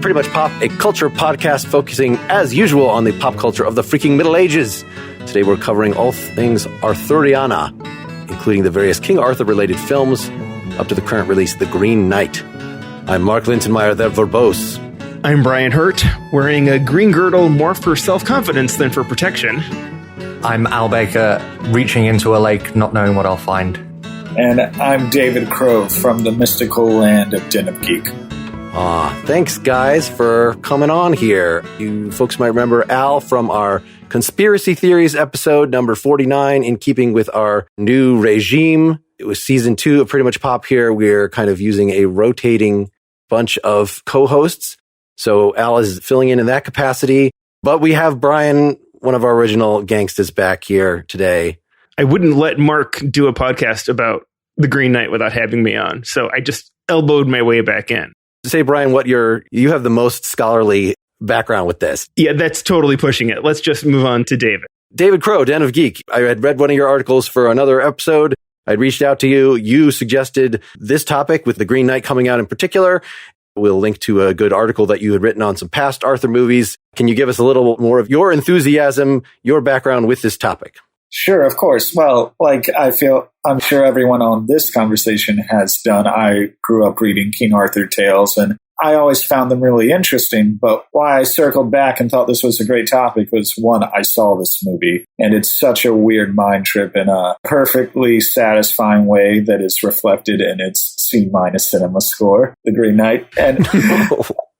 Pretty Much Pop, a culture podcast focusing, as usual, on the pop culture of the freaking Middle Ages. Today we're covering all things Arthuriana, including the various King Arthur-related films, up to the current release, The Green Knight. I'm Mark Lintonmeyer, the verbose. I'm Brian Hurt, wearing a green girdle more for self-confidence than for protection. I'm Al Baker, reaching into a lake, not knowing what I'll find. And I'm David Crow from the mystical land of Den of Geek. Thanks, guys, for coming on here. You folks might remember Al from our Conspiracy Theories episode, number 49, in keeping with our new regime. It was season 2 of Pretty Much Pop here. We're kind of using a rotating bunch of co-hosts. So Al is filling in that capacity. But we have Brian, one of our original gangsters, back here today. I wouldn't let Mark do a podcast about The Green Knight without having me on. So I just elbowed my way back in. Say, Brian, you have the most scholarly background with this. Yeah, that's totally pushing it. Let's just move on to David. David Crow, Den of Geek. I had read one of your articles for another episode. I'd reached out to you. You suggested this topic with The Green Knight coming out in particular. We'll link to a good article that you had written on some past Arthur movies. Can you give us a little more of your enthusiasm, your background with this topic? Sure, of course. Well, I'm sure everyone on this conversation has done. I grew up reading King Arthur tales, and I always found them really interesting. But why I circled back and thought this was a great topic was, one, I saw this movie, and it's such a weird mind trip in a perfectly satisfying way that is reflected in its C- cinema score, The Green Knight. And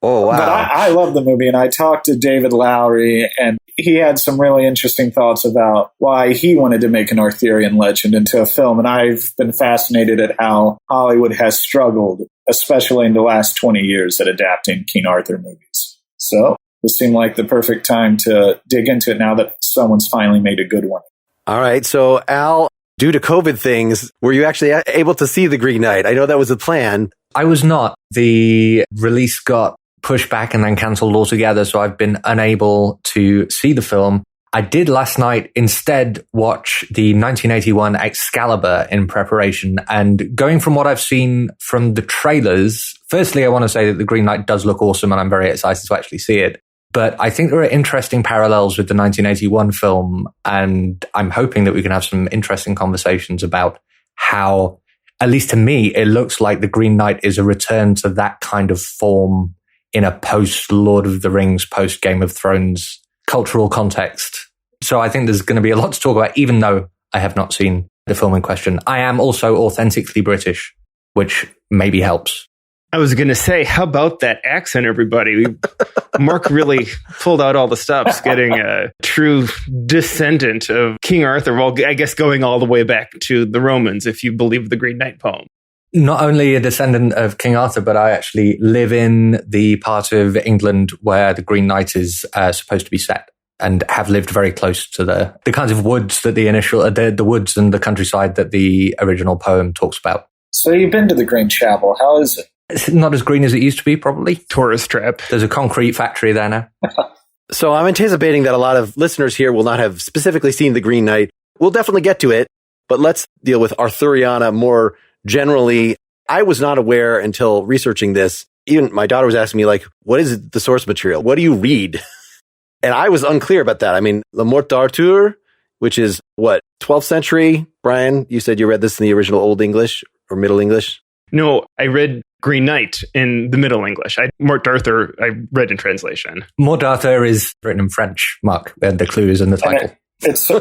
oh, wow. But I love the movie, and I talked to David Lowery, and he had some really interesting thoughts about why he wanted to make an Arthurian legend into a film. And I've been fascinated at how Hollywood has struggled, especially in the last 20 years, at adapting King Arthur movies. So this seemed like the perfect time to dig into it now that someone's finally made a good one. All right. So, Al, due to COVID things, were you actually able to see The Green Knight? I know that was the plan. I was not. The release got pushed back and then cancelled altogether, so I've been unable to see the film. I did last night instead watch the 1981 Excalibur in preparation, and going from what I've seen from the trailers, firstly, I want to say that The Green Knight does look awesome and I'm very excited to actually see it. But I think there are interesting parallels with the 1981 film, and I'm hoping that we can have some interesting conversations about how, at least to me, it looks like The Green Knight is a return to that kind of form in a post-Lord of the Rings, post-Game of Thrones cultural context. So I think there's going to be a lot to talk about, even though I have not seen the film in question. I am also authentically British, which maybe helps. I was going to say, how about that accent, everybody? Mark really pulled out all the stops, getting a true descendant of King Arthur. Well, I guess going all the way back to the Romans, if you believe the Green Knight poem. Not only a descendant of King Arthur, but I actually live in the part of England where the Green Knight is supposed to be set, and have lived very close to the kinds of woods that the woods and the countryside that the original poem talks about. So you've been to the Green Chapel. How is it? It's not as green as it used to be, probably. Tourist trap. There's a concrete factory there now. So I'm anticipating that a lot of listeners here will not have specifically seen The Green Knight. We'll definitely get to it, but let's deal with Arthuriana more generally. I was not aware until researching this. Even my daughter was asking me, like, what is the source material? What do you read? And I was unclear about that. I mean, Le Morte d'Arthur, which is what, 12th century? Brian, you said you read this in the original Old English or Middle English? No, I read Green Knight in the Middle English. Morte d'Arthur, I read in translation. Morte d'Arthur is written in French, Mark. The clue is in the title.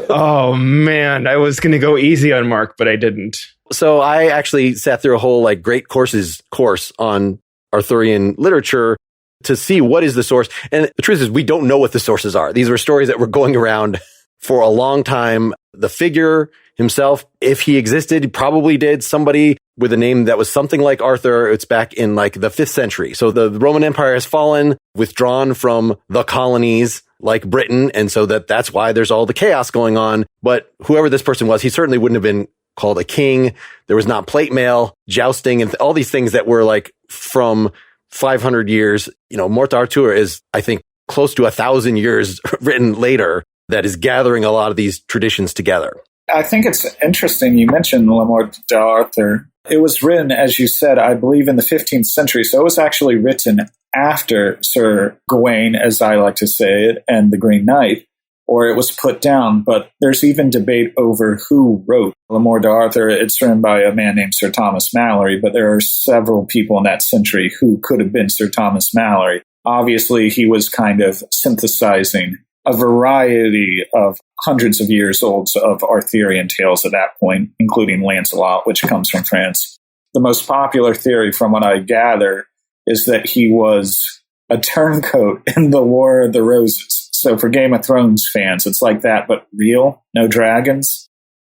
Oh, man. I was going to go easy on Mark, but I didn't. So I actually sat through a whole great course on Arthurian literature to see what is the source. And the truth is, we don't know what the sources are. These were stories that were going around for a long time. The figure himself, if he existed, he probably did. Somebody with a name that was something like Arthur. It's back in the 5th century. So the Roman Empire has fallen, withdrawn from the colonies like Britain. And so that's why there's all the chaos going on. But whoever this person was, he certainly wouldn't have been called a king. There was not plate mail, jousting, and all these things that were from 500 years. Morte d'Arthur is, I think, close to 1,000 years written later that is gathering a lot of these traditions together. I think it's interesting you mentioned Le Morte d'Arthur. It was written, as you said, I believe in the 15th century. So it was actually written after Sir Gawain, as I like to say it, and the Green Knight, or it was put down. But there's even debate over who wrote L'Amour d'Arthur. It's written by a man named Sir Thomas Mallory, but there are several people in that century who could have been Sir Thomas Mallory. Obviously, he was kind of synthesizing a variety of hundreds of years old of Arthurian tales at that point, including Lancelot, which comes from France. The most popular theory, from what I gather, is that he was a turncoat in the War of the Roses. So for Game of Thrones fans, it's like that, but real, no dragons.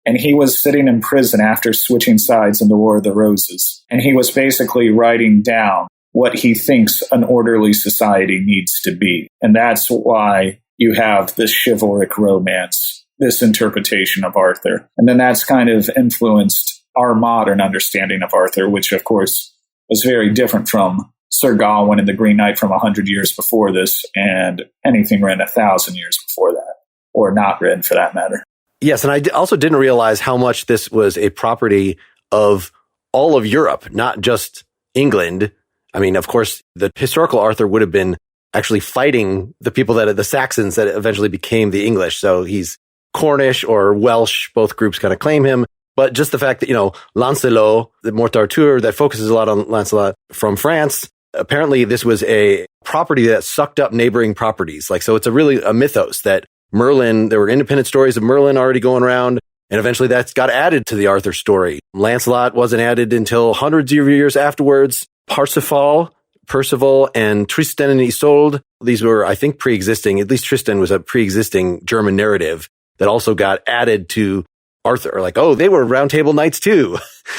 And he was sitting in prison after switching sides in the War of the Roses. And he was basically writing down what he thinks an orderly society needs to be. And that's why you have this chivalric romance, this interpretation of Arthur. And then that's kind of influenced our modern understanding of Arthur, which, of course, was very different from Sir Gawain and the Green Knight from 100 years before this, and anything written 1,000 years before that, or not written for that matter. Yes, and I also didn't realize how much this was a property of all of Europe, not just England. I mean, of course, the historical Arthur would have been actually fighting the people the Saxons that eventually became the English. So he's Cornish or Welsh, both groups kind of claim him. But just the fact that, Lancelot, the Mort d'Arthur, that focuses a lot on Lancelot from France, apparently this was a property that sucked up neighboring properties. So it's a mythos that Merlin, there were independent stories of Merlin already going around, and eventually that's got added to the Arthur story. Lancelot wasn't added until hundreds of years afterwards. Percival, and Tristan and Isolde, these were, I think, pre-existing. At least Tristan was a pre-existing German narrative that also got added to Arthur. They were Round Table Knights too.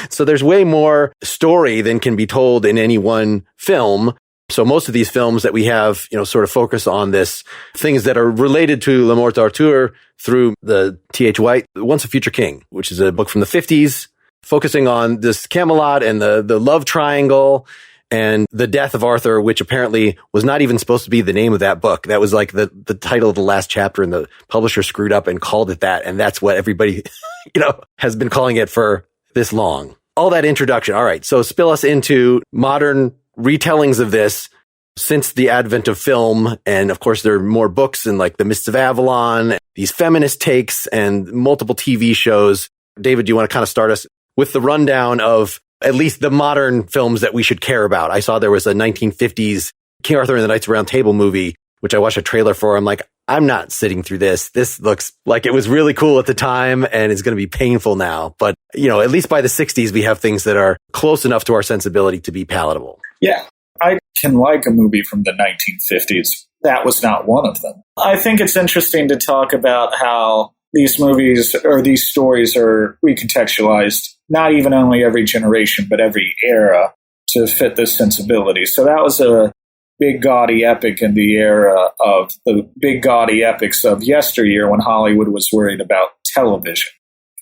So there's way more story than can be told in any one film. So most of these films that we have, sort of focus on this, things that are related to L'Amour d'Arthur through the T.H. White, Once a Future King, which is a book from the 50s, focusing on this Camelot and the love triangle and the death of Arthur, which apparently was not even supposed to be the name of that book. That was like the title of the last chapter, and the publisher screwed up and called it that. And that's what everybody, has been calling it for this long. All that introduction. All right. So spill us into modern retellings of this since the advent of film. And of course, there are more books and The Mists of Avalon, these feminist takes and multiple TV shows. David, do you want to kind of start us with the rundown of at least the modern films that we should care about? I saw there was a 1950s King Arthur and the Knights Round Table movie, which I watched a trailer for. I'm like, I'm not sitting through this. This looks like it was really cool at the time and it's going to be painful now. But, at least by the 60s, we have things that are close enough to our sensibility to be palatable. Yeah, I can like a movie from the 1950s. That was not one of them. I think it's interesting to talk about how these movies or these stories are recontextualized, not even only every generation, but every era to fit this sensibility. So that was a big gaudy epic in the era of the big gaudy epics of yesteryear when Hollywood was worried about television,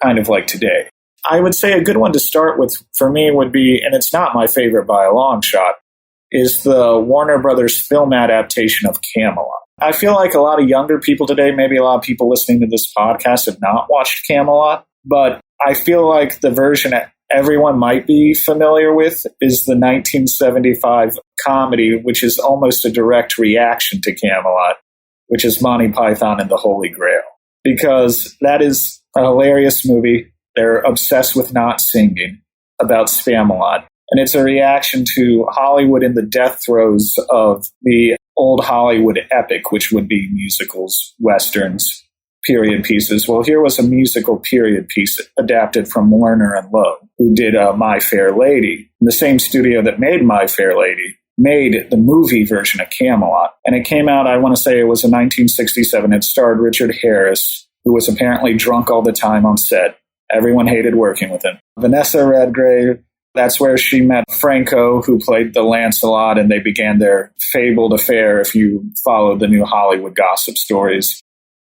kind of like today. I would say a good one to start with for me would be, and it's not my favorite by a long shot, is the Warner Brothers film adaptation of Camelot. I feel like a lot of younger people today, maybe a lot of people listening to this podcast have not watched Camelot, but I feel like the version everyone might be familiar with is the 1975 comedy, which is almost a direct reaction to Camelot, which is Monty Python and the Holy Grail. Because that is a hilarious movie. They're obsessed with not singing about Spamalot. And it's a reaction to Hollywood in the death throes of the old Hollywood epic, which would be musicals, westerns, period pieces. Well, here was a musical period piece adapted from Warner and Lowe, who did My Fair Lady. And the same studio that made My Fair Lady made the movie version of Camelot. And it came out, I want to say it was in 1967. It starred Richard Harris, who was apparently drunk all the time on set. Everyone hated working with him. Vanessa Redgrave, that's where she met Franco, who played the Lancelot, and they began their fabled affair if you followed the new Hollywood gossip stories.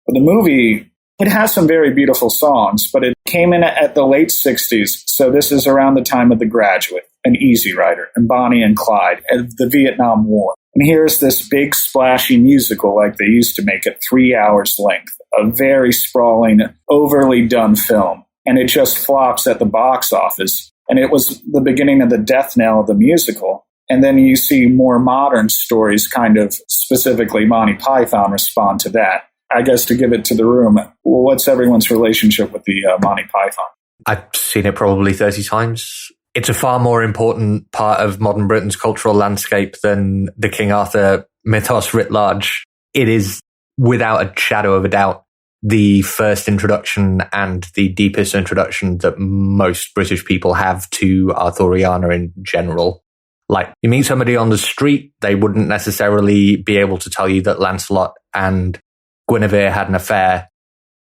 But the movie, it has some very beautiful songs, but it came in at the late 60s, so this is around the time of The Graduate, and Easy Rider, and Bonnie and Clyde, and the Vietnam War. And here's this big splashy musical like they used to make it 3 hours length, a very sprawling, overly done film. And it just flops at the box office. And it was the beginning of the death knell of the musical. And then you see more modern stories, kind of specifically Monty Python, respond to that. I guess to give it to the room, what's everyone's relationship with the Monty Python? I've seen it probably 30 times. It's a far more important part of modern Britain's cultural landscape than the King Arthur mythos writ large. It is, without a shadow of a doubt, the first introduction and the deepest introduction that most British people have to Arthuriana in general. Like, you meet somebody on the street, they wouldn't necessarily be able to tell you that Lancelot and Guinevere had an affair.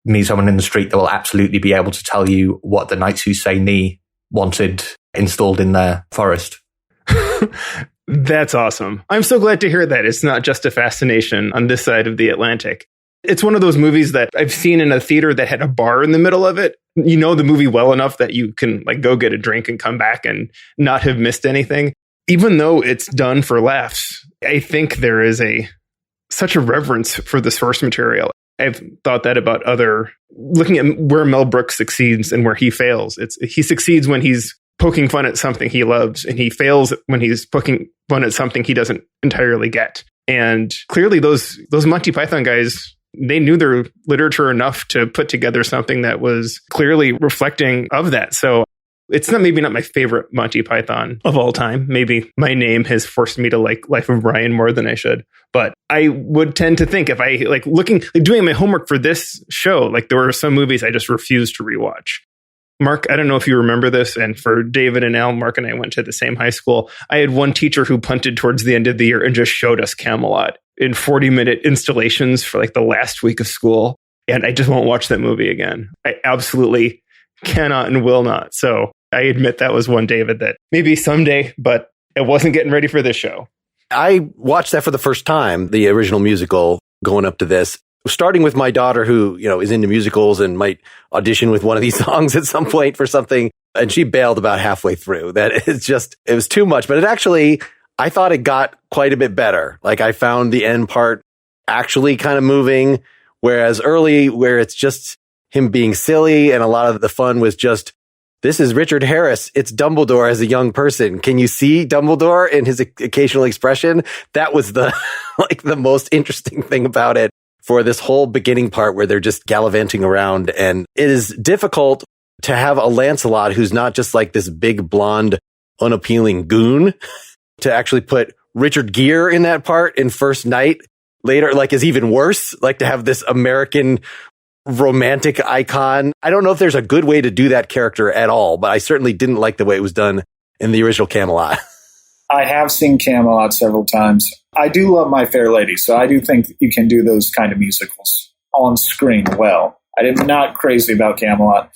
Meet someone in the street that will absolutely be able to tell you what the knights who say ni wanted installed in their forest. That's awesome. I'm so glad to hear that. It's not just a fascination on this side of the Atlantic. It's one of those movies that I've seen in a theater that had a bar in the middle of it. You know the movie well enough that you can like go get a drink and come back and not have missed anything. Even though it's done for laughs, I think there is such a reverence for the source material. I've thought that about looking at where Mel Brooks succeeds and where he fails. He succeeds when he's poking fun at something he loves, and he fails when he's poking fun at something he doesn't entirely get. And clearly those Monty Python guys, they knew their literature enough to put together something that was clearly reflecting of that. So it's maybe not my favorite Monty Python of all time. Maybe my name has forced me to like Life of Brian more than I should. But I would tend to think if I doing my homework for this show, like there were some movies I just refused to rewatch. Mark, I don't know if you remember this. And for David and Al, Mark and I went to the same high school. I had one teacher who punted towards the end of the year and just showed us Camelot in 40-minute installations for like the last week of school. And I just won't watch that movie again. I absolutely cannot and will not. So I admit that was one, David, that maybe someday, but it wasn't getting ready for this show. I watched that for the first time, the original musical, going up to this, starting with my daughter who, is into musicals and might audition with one of these songs at some point for something. And she bailed about halfway through. It was too much. But I thought it got quite a bit better. Like I found the end part actually kind of moving, whereas early where it's just him being silly and a lot of the fun was just, this is Richard Harris. It's Dumbledore as a young person. Can you see Dumbledore in his occasional expression? That was the most interesting thing about it for this whole beginning part where they're just gallivanting around. And it is difficult to have a Lancelot who's not just like this big blonde, unappealing goon, to actually put Richard Gere in that part in First Night later, is even worse. Like to have this American romantic icon. I don't know if there's a good way to do that character at all, but I certainly didn't like the way it was done in the original Camelot. I have seen Camelot several times. I do love My Fair Lady, so I do think you can do those kind of musicals on screen well. I'm not crazy about Camelot.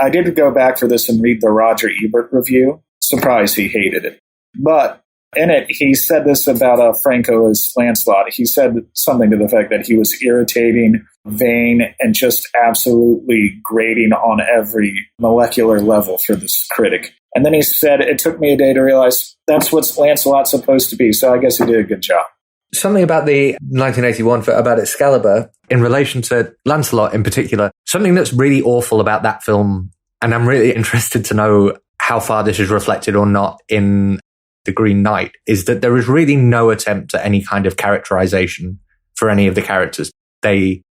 I did go back for this and read the Roger Ebert review. Surprised he hated it. But in it, he said this about Franco as Lancelot. He said something to the effect that he was irritating, vain, and just absolutely grating on every molecular level for this critic. And then he said, it took me a day to realize that's what Lancelot's supposed to be. So I guess he did a good job. Something about the 1981 about Excalibur in relation to Lancelot in particular, something that's really awful about that film, and I'm really interested to know how far this is reflected or not in The Green Knight, is that there is really no attempt at any kind of characterization for any of the characters. They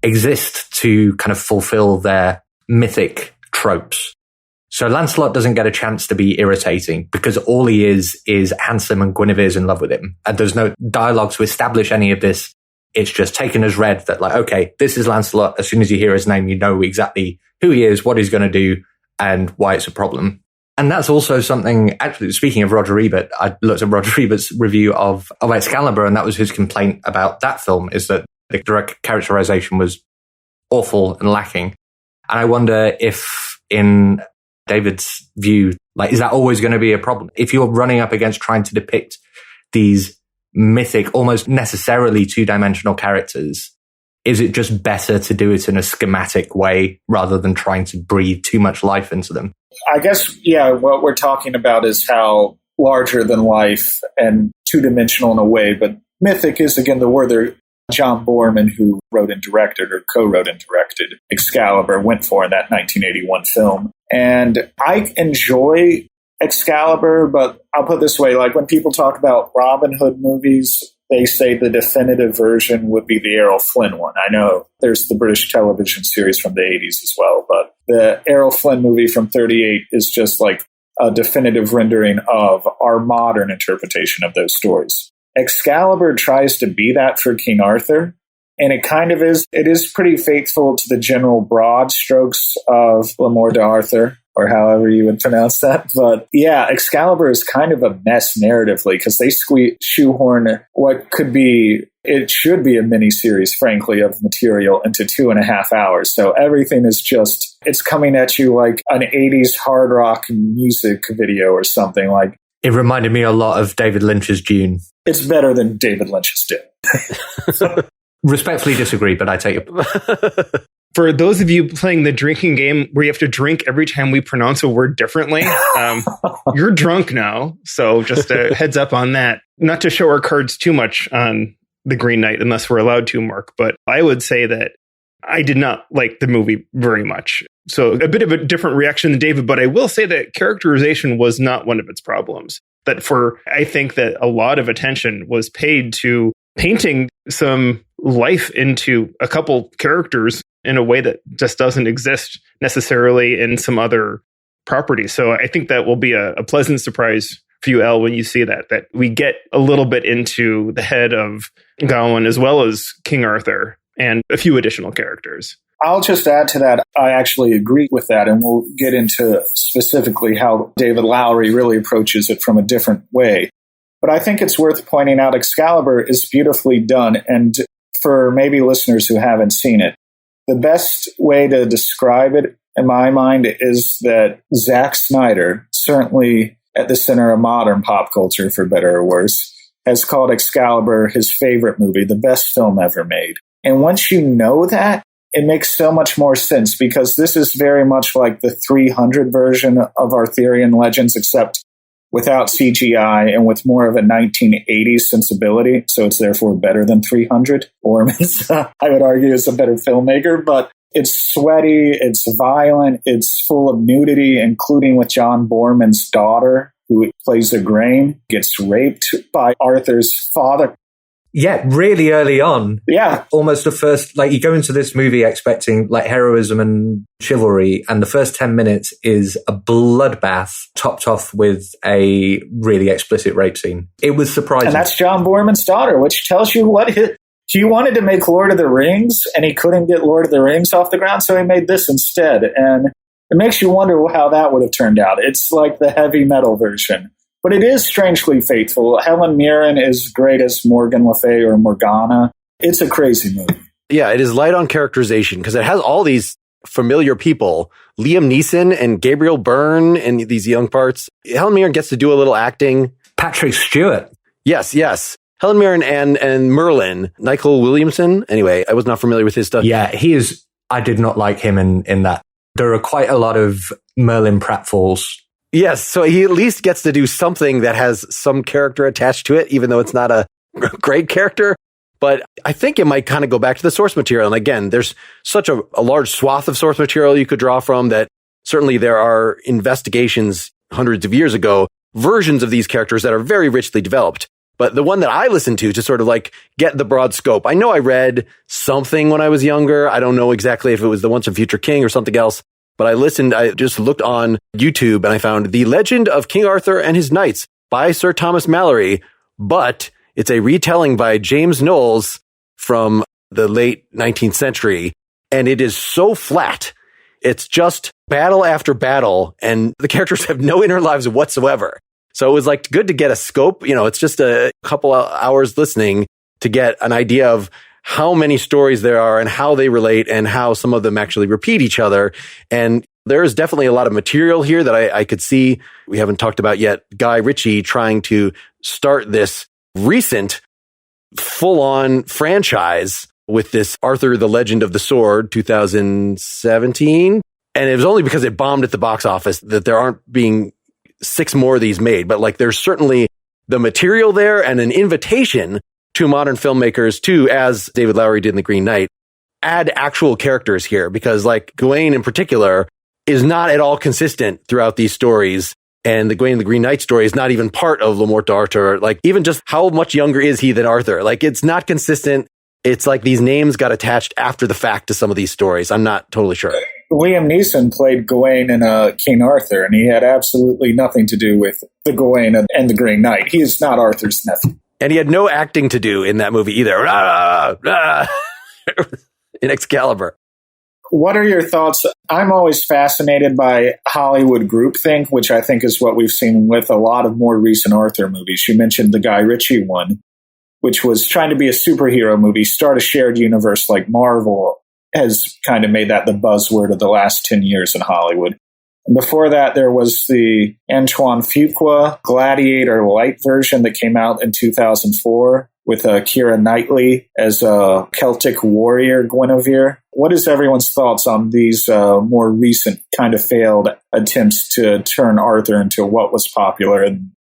exist to kind of fulfill their mythic tropes. So Lancelot doesn't get a chance to be irritating because all he is handsome and Guinevere's in love with him. And there's no dialogue to establish any of this. It's just taken as read that okay, this is Lancelot. As soon as you hear his name, you know exactly who he is, what he's going to do, and why it's a problem. And that's also something, actually, speaking of Roger Ebert, I looked at Roger Ebert's review of Excalibur, and that was his complaint about that film, is that the direct characterization was awful and lacking. And I wonder if, in David's view, is that always going to be a problem? If you're running up against trying to depict these mythic, almost necessarily two-dimensional characters, is it just better to do it in a schematic way rather than trying to breathe too much life into them? I guess, what we're talking about is how larger than life and two-dimensional in a way, but mythic is, again, the word that John Boorman, who wrote and directed or co-wrote and directed Excalibur, went for in that 1981 film. And I enjoy Excalibur, but I'll put it this way, like when people talk about Robin Hood movies, they say the definitive version would be the Errol Flynn one. I know there's the British television series from the 80s as well, but the Errol Flynn movie from 38 is just like a definitive rendering of our modern interpretation of those stories. Excalibur tries to be that for King Arthur, and it kind of is. It is pretty faithful to the general broad strokes of L'Amour d'Arthur, or however you would pronounce that. But yeah, Excalibur is kind of a mess narratively because they shoehorn what could be, it should be a mini-series, frankly, of material into 2.5 hours. So everything is just, it's coming at you like an 80s hard rock music video or something. Like, it reminded me a lot of David Lynch's Dune. It's better than David Lynch's Dune. Respectfully disagree, but I take it. For those of you playing the drinking game where you have to drink every time we pronounce a word differently, you're drunk now. So just a heads up on that. Not to show our cards too much on the Green Knight, unless we're allowed to, Mark. But I would say that I did not like the movie very much. So a bit of a different reaction than David. But I will say that characterization was not one of its problems. I think that a lot of attention was paid to painting some life into a couple characters in a way that just doesn't exist necessarily in some other properties. So I think that will be a pleasant surprise for you, Elle, when you see that we get a little bit into the head of Gawain as well as King Arthur and a few additional characters. I'll just add to that. I actually agree with that, and we'll get into specifically how David Lowery really approaches it from a different way. But I think it's worth pointing out Excalibur is beautifully done, and for maybe listeners who haven't seen it, the best way to describe it, in my mind, is that Zack Snyder, certainly at the center of modern pop culture, for better or worse, has called Excalibur his favorite movie, the best film ever made. And once you know that, it makes so much more sense, because this is very much like the 300 version of Arthurian legends, except without CGI and with more of a 1980s sensibility. So it's therefore better than 300. Ormans, I would argue, is a better filmmaker, but it's sweaty, it's violent, it's full of nudity, including with John Boorman's daughter, who plays Igraine, gets raped by Arthur's father. Yeah, really early on. Yeah. Almost the first, like, you go into this movie expecting like heroism and chivalry, and the first 10 minutes is a bloodbath topped off with a really explicit rape scene. It was surprising. And that's John Boorman's daughter, which tells you what he wanted to make Lord of the Rings, and he couldn't get Lord of the Rings off the ground, so he made this instead. And it makes you wonder how that would have turned out. It's like the heavy metal version. But it is strangely faithful. Helen Mirren is great as Morgan Le Fay or Morgana. It's a crazy movie. Yeah, it is light on characterization because it has all these familiar people. Liam Neeson and Gabriel Byrne and these young parts. Helen Mirren gets to do a little acting. Patrick Stewart. Yes. Helen Mirren and Merlin. Nicole Williamson. Anyway, I was not familiar with his stuff. Yeah, I did not like him in that. There are quite a lot of Merlin pratfalls. Yes, so he at least gets to do something that has some character attached to it, even though it's not a great character. But I think it might kind of go back to the source material. And again, there's such a large swath of source material you could draw from that certainly there are investigations hundreds of years ago, versions of these characters that are very richly developed. But the one that I listened to sort of like get the broad scope. I know I read something when I was younger. I don't know exactly if it was The Once and Future King or something else. But I just looked on YouTube and I found The Legend of King Arthur and His Knights by Sir Thomas Mallory, but it's a retelling by James Knowles from the late 19th century. And it is so flat. It's just battle after battle and the characters have no inner lives whatsoever. So it was like good to get a scope. You know, it's just a couple of hours listening to get an idea of how many stories there are and how they relate and how some of them actually repeat each other. And there is definitely a lot of material here that I could see. We haven't talked about yet. Guy Ritchie trying to start this recent full-on franchise with this Arthur, the Legend of the Sword, 2017. And it was only because it bombed at the box office that there aren't being 6 more of these made. But like, there's certainly the material there and an invitation to modern filmmakers to, as David Lowery did in The Green Knight, add actual characters here, because like Gawain in particular is not at all consistent throughout these stories. And the Gawain and the Green Knight story is not even part of Le Morte d'Arthur. Like, even just how much younger is he than Arthur? Like, it's not consistent. It's like these names got attached after the fact to some of these stories. I'm not totally sure. Liam Neeson played Gawain in King Arthur, and he had absolutely nothing to do with the Gawain and the Green Knight. He is not Arthur's nephew. And he had no acting to do in that movie either. In Excalibur. What are your thoughts? I'm always fascinated by Hollywood groupthink, which I think is what we've seen with a lot of more recent Arthur movies. You mentioned the Guy Ritchie one, which was trying to be a superhero movie, start a shared universe like Marvel, has kind of made that the buzzword of the last 10 years in Hollywood. And before that, there was the Antoine Fuqua Gladiator light version that came out in 2004 with Keira Knightley as a Celtic warrior Guinevere. What is everyone's thoughts on these more recent kind of failed attempts to turn Arthur into what was popular?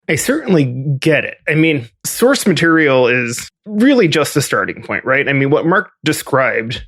I certainly get it. I mean, source material is really just a starting point, right? I mean, what Mark described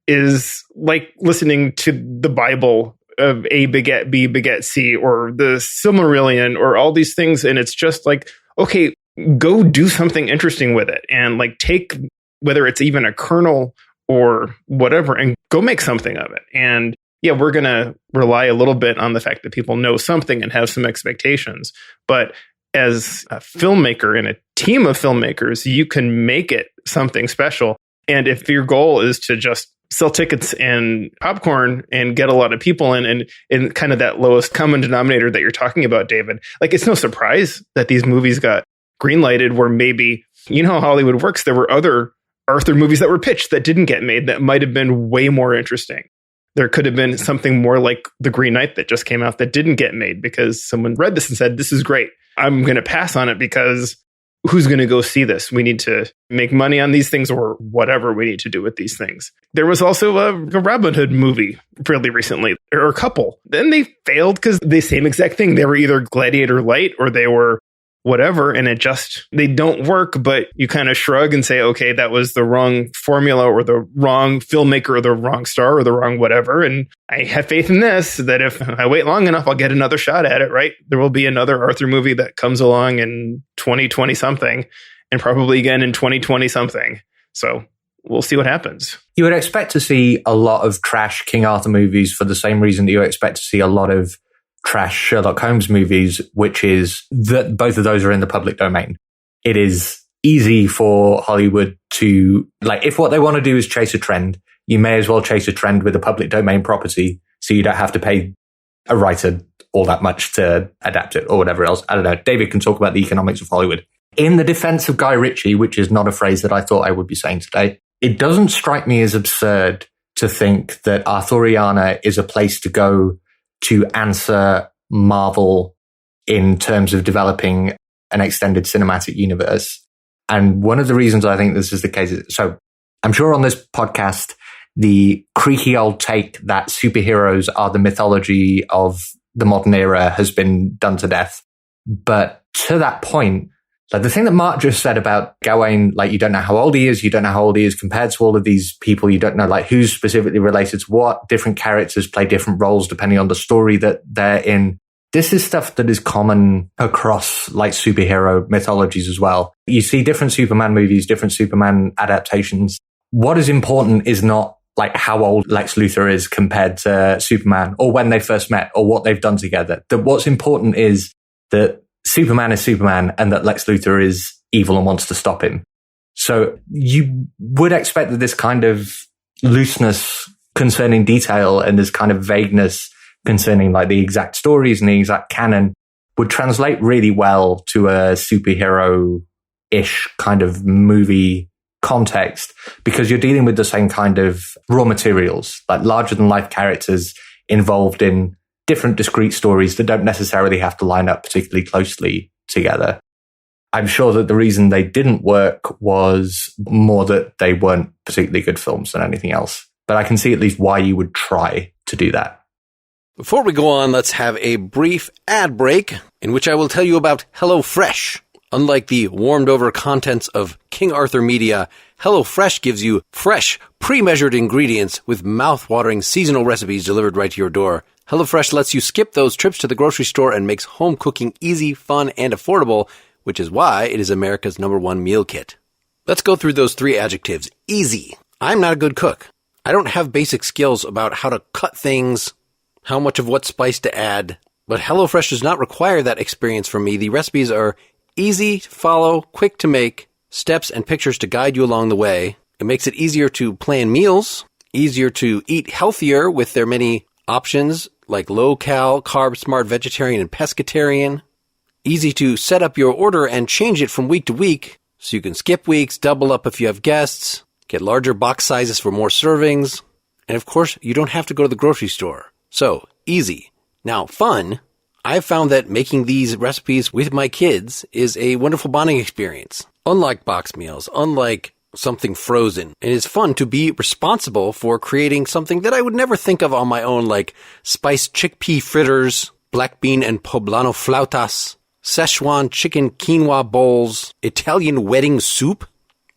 is like listening to the Bible of A beget B beget C, or the Silmarillion, or all these things. And it's just like, okay, go do something interesting with it. And like take, whether it's even a kernel or whatever, and go make something of it. And yeah, we're going to rely a little bit on the fact that people know something and have some expectations. But as a filmmaker and a team of filmmakers, you can make it something special. And if your goal is to just sell tickets and popcorn and get a lot of people in, and kind of that lowest common denominator that you're talking about, David, like, it's no surprise that these movies got greenlighted, where maybe, you know how Hollywood works, there were other Arthur movies that were pitched that didn't get made that might have been way more interesting. There could have been something more like The Green Knight that just came out that didn't get made because someone read this and said, this is great. I'm going to pass on it because who's going to go see this? We need to make money on these things, or whatever we need to do with these things. There was also a Robin Hood movie fairly recently, or a couple. Then they failed because the same exact thing. They were either Gladiator Light or they were whatever, and they don't work, but you kind of shrug and say, okay, that was the wrong formula, or the wrong filmmaker, or the wrong star, or the wrong whatever. And I have faith in this, that if I wait long enough, I'll get another shot at it, right? There will be another Arthur movie that comes along in 2020 something, and probably again in 2020 something. So we'll see what happens. You would expect to see a lot of trash King Arthur movies for the same reason that you expect to see a lot of trash Sherlock Holmes movies, which is that both of those are in the public domain. It is easy for Hollywood to, like, if what they want to do is chase a trend, you may as well chase a trend with a public domain property, so you don't have to pay a writer all that much to adapt it or whatever else. I don't know. David can talk about the economics of Hollywood. In the defense of Guy Ritchie, which is not a phrase that I thought I would be saying today, it doesn't strike me as absurd to think that Arthuriana is a place to go to answer Marvel in terms of developing an extended cinematic universe. And one of the reasons I think this is the case is, so I'm sure on this podcast, the creaky old take that superheroes are the mythology of the modern era has been done to death. But to that point, like the thing that Mark just said about Gawain, like you don't know how old he is, you don't know how old he is compared to all of these people, you don't know like who's specifically related to what, different characters play different roles depending on the story that they're in. This is stuff that is common across like superhero mythologies as well. You see different Superman movies, different Superman adaptations. What is important is not like how old Lex Luthor is compared to Superman, or when they first met, or what they've done together. That what's important is that Superman is Superman and that Lex Luthor is evil and wants to stop him. So you would expect that this kind of looseness concerning detail and this kind of vagueness concerning like the exact stories and the exact canon would translate really well to a superhero-ish kind of movie context, because you're dealing with the same kind of raw materials, like larger than life characters involved in different discrete stories that don't necessarily have to line up particularly closely together. I'm sure that the reason they didn't work was more that they weren't particularly good films than anything else. But I can see at least why you would try to do that. Before we go on, let's have a brief ad break in which I will tell you about HelloFresh. Unlike the warmed-over contents of King Arthur Media, HelloFresh gives you fresh, pre-measured ingredients with mouth-watering seasonal recipes delivered right to your door. HelloFresh lets you skip those trips to the grocery store and makes home cooking easy, fun, and affordable, which is why it is America's #1 meal kit. Let's go through those 3 adjectives. Easy. I'm not a good cook. I don't have basic skills about how to cut things, how much of what spice to add, but HelloFresh does not require that experience from me. The recipes are easy to follow, quick to make, steps and pictures to guide you along the way. It makes it easier to plan meals, easier to eat healthier with their many options like low-cal, carb-smart, vegetarian, and pescatarian. Easy to set up your order and change it from week to week, so you can skip weeks, double up if you have guests, get larger box sizes for more servings, and of course, you don't have to go to the grocery store. So, easy. Now, fun. I've found that making these recipes with my kids is a wonderful bonding experience. Unlike box meals, unlike something frozen, it is fun to be responsible for creating something that I would never think of on my own, like spiced chickpea fritters, black bean and poblano flautas, Szechuan chicken quinoa bowls, Italian wedding soup.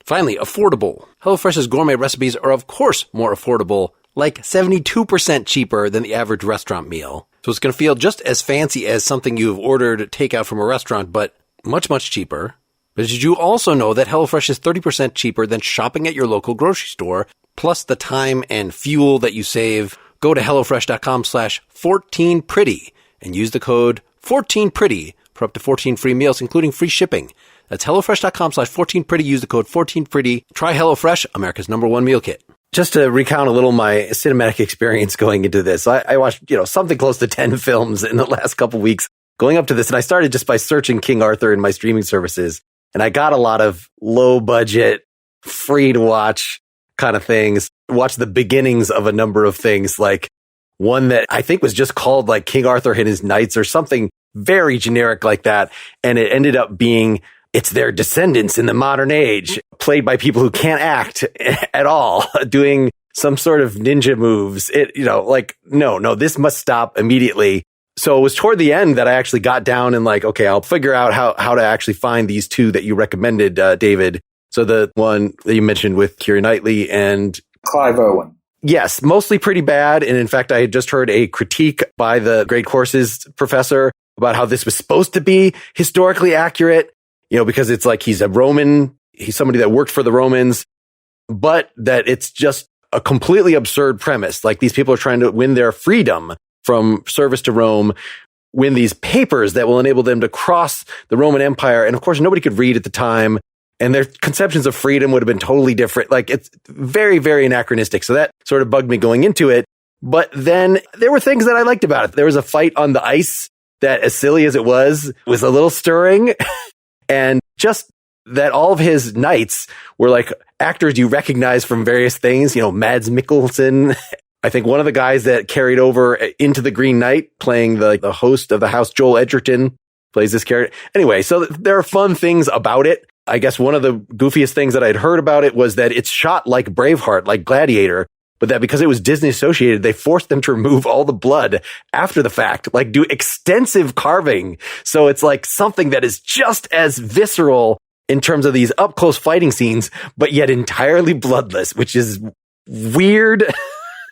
Finally, affordable. HelloFresh's gourmet recipes are of course more affordable, like 72% cheaper than the average restaurant meal. So it's going to feel just as fancy as something you've ordered takeout from a restaurant, but much, much cheaper. But did you also know that HelloFresh is 30% cheaper than shopping at your local grocery store, plus the time and fuel that you save? Go to HelloFresh.com/14pretty and use the code 14pretty for up to 14 free meals, including free shipping. That's HelloFresh.com/14pretty. Use the code 14pretty. Try HelloFresh, America's #1 meal kit. Just to recount a little my cinematic experience going into this, I watched, something close to 10 films in the last couple weeks going up to this. And I started just by searching King Arthur in my streaming services. And I got a lot of low budget, free to watch kind of things. Watched the beginnings of a number of things, like one that I think was just called like King Arthur and His Knights or something very generic like that. And it ended up being, it's their descendants in the modern age, played by people who can't act at all, doing some sort of ninja moves. No, this must stop immediately. So it was toward the end that I actually got down and like, okay, I'll figure out how to actually find these 2 that you recommended, David. So the one that you mentioned with Keira Knightley and Clive Owen. Yes, mostly pretty bad. And in fact, I had just heard a critique by the Great Courses professor about how this was supposed to be historically accurate, because it's like he's a Roman, he's somebody that worked for the Romans, but that it's just a completely absurd premise. Like these people are trying to win their freedom from service to Rome, win these papers that will enable them to cross the Roman Empire. And of course, nobody could read at the time. And their conceptions of freedom would have been totally different. Like it's very, very anachronistic. So that sort of bugged me going into it. But then there were things that I liked about it. There was a fight on the ice that, as silly as it was a little stirring. And just that all of his knights were like actors you recognize from various things, Mads Mikkelsen. I think one of the guys that carried over into the Green Knight, playing the host of the house, Joel Edgerton, plays this character. Anyway, so there are fun things about it. I guess one of the goofiest things that I'd heard about it was that it's shot like Braveheart, like Gladiator, but that because it was Disney associated, they forced them to remove all the blood after the fact, like do extensive carving. So it's like something that is just as visceral in terms of these up close fighting scenes, but yet entirely bloodless, which is weird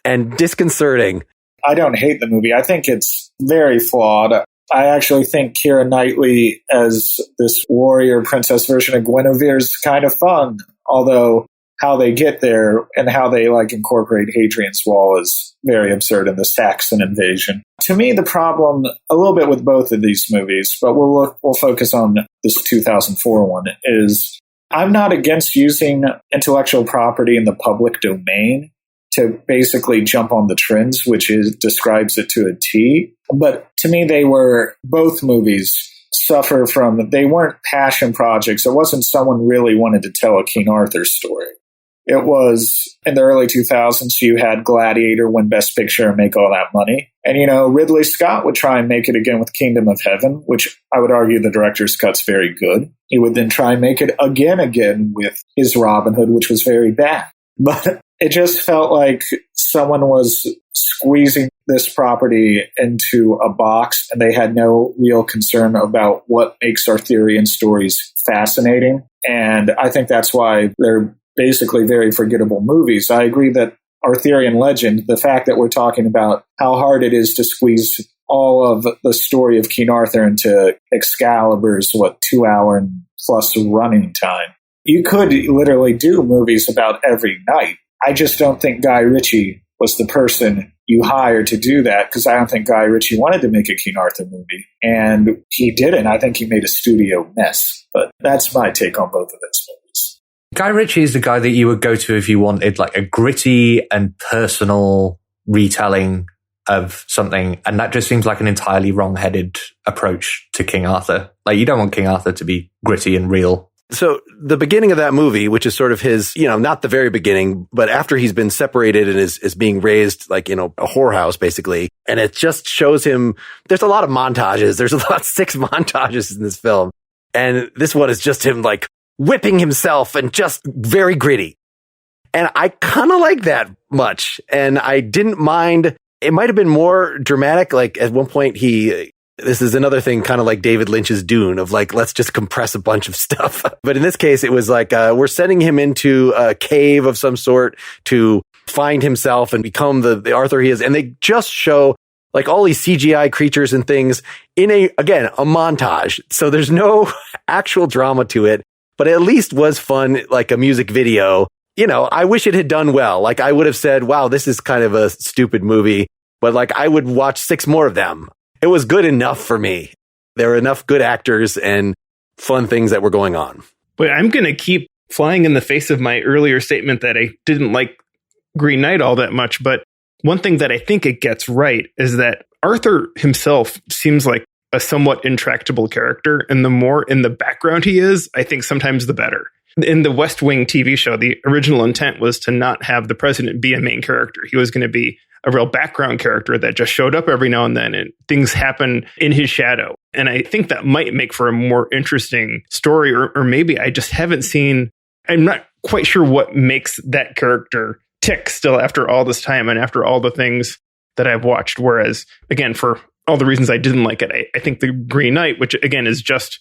and disconcerting. I don't hate the movie. I think it's very flawed. I actually think Keira Knightley as this warrior princess version of Guinevere is kind of fun, although how they get there and how they incorporate Hadrian's Wall is very absurd in the Saxon invasion. To me, the problem a little bit with both of these movies, but we'll focus on this 2004 one, is I'm not against using intellectual property in the public domain to basically jump on the trends, which describes it to a T. But to me, both movies suffer from, they weren't passion projects. It wasn't someone really wanted to tell a King Arthur story. It was in the early 2000s, you had Gladiator win Best Picture and make all that money. And, Ridley Scott would try and make it again with Kingdom of Heaven, which I would argue the director's cut's very good. He would then try and make it again with his Robin Hood, which was very bad. But it just felt like someone was squeezing this property into a box, and they had no real concern about what makes Arthurian stories fascinating. And I think that's why they're basically very forgettable movies. I agree that Arthurian legend, the fact that we're talking about how hard it is to squeeze all of the story of King Arthur into Excalibur's, 2-hour and plus running time. You could literally do movies about every knight. I just don't think Guy Ritchie was the person you hired to do that, because I don't think Guy Ritchie wanted to make a King Arthur movie. And he didn't. I think he made a studio mess. But that's my take on both of those movies. Guy Ritchie is the guy that you would go to if you wanted like a gritty and personal retelling of something. And that just seems like an entirely wrong-headed approach to King Arthur. Like, you don't want King Arthur to be gritty and real. So the beginning of that movie, which is sort of his, not the very beginning, but after he's been separated and is being raised like, a whorehouse basically. And it just shows him, there's a lot of montages. There's about 6 montages in this film. And this one is just him like whipping himself and just very gritty. And I kind of like that much. And I didn't mind. It might have been more dramatic. Like at one point this is another thing, kind of like David Lynch's Dune, of like, let's just compress a bunch of stuff. But in this case, it was like, we're sending him into a cave of some sort to find himself and become the Arthur he is. And they just show like all these CGI creatures and things in a montage. So there's no actual drama to it, but at least was fun, like a music video. I wish it had done well. Like I would have said, wow, this is kind of a stupid movie, but like I would watch 6 more of them. It was good enough for me. There were enough good actors and fun things that were going on. But I'm going to keep flying in the face of my earlier statement that I didn't like Green Knight all that much. But one thing that I think it gets right is that Arthur himself seems like a somewhat intractable character. And the more in the background he is, I think sometimes the better. In the West Wing TV show, the original intent was to not have the president be a main character. He was going to be a real background character that just showed up every now and then, and things happen in his shadow. And I think that might make for a more interesting story, or maybe I just haven't seen, I'm not quite sure what makes that character tick still after all this time and after all the things that I've watched. Whereas, again, for all the reasons I didn't like it, I think the Green Knight, which again is just